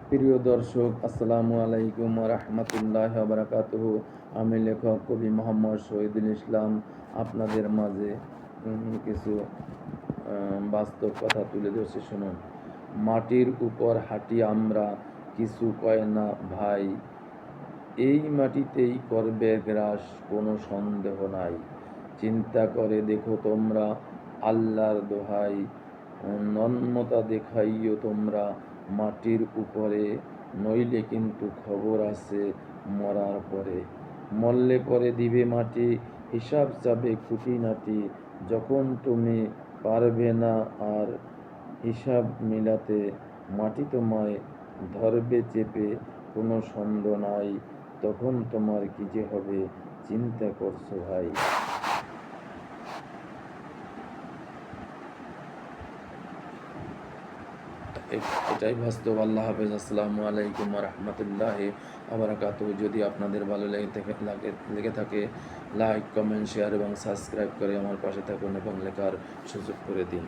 প্রিয় দর্শক, আসসালামু আলাইকুম ওয়া রাহমাতুল্লাহি ওয়া বারাকাতুহু। আমি লেখক কবি মোহাম্মদ শহীদুল ইসলাম আপনাদের মাঝে কিছু বাস্তব কথা তুলে ধরছি, শুনুন। মাটির উপর হাঁটি আমরা, কিছু কয় না ভাই, এই মাটিতেই করবে গ্রাস, কোনো সন্দেহ নাই। চিন্তা করে দেখো তোমরা, আল্লাহর দোহাই, নন্মতা দেখাইও তোমরা মাটির উপরে, নইলে কিন্তু খবর আছে মরার পরে। মরলে পরে দিবে মাটি, হিসাব চাবে খুঁটিনাটি, যখন তুমি পারবে না আর হিসাব মিলাতে, মাটি তোমায় ধরবে চেপে, কোনো সন্দেহ নাই। তখন তোমার কি যে হবে চিন্তা করছো ভাই? এটাই বাস্তব। আল্লাহ হাফেজ। আসসালামু আলাইকুম ওয়া রাহমাতুল্লাহি ওয়া বারাকাতুহু। যদি আপনাদের ভালো লেগে থাকে লাইক, কমেন্ট, শেয়ার এবং সাবস্ক্রাইব করে আমার পাশে থাকুন এবং লেখার সুযোগ করে দিন।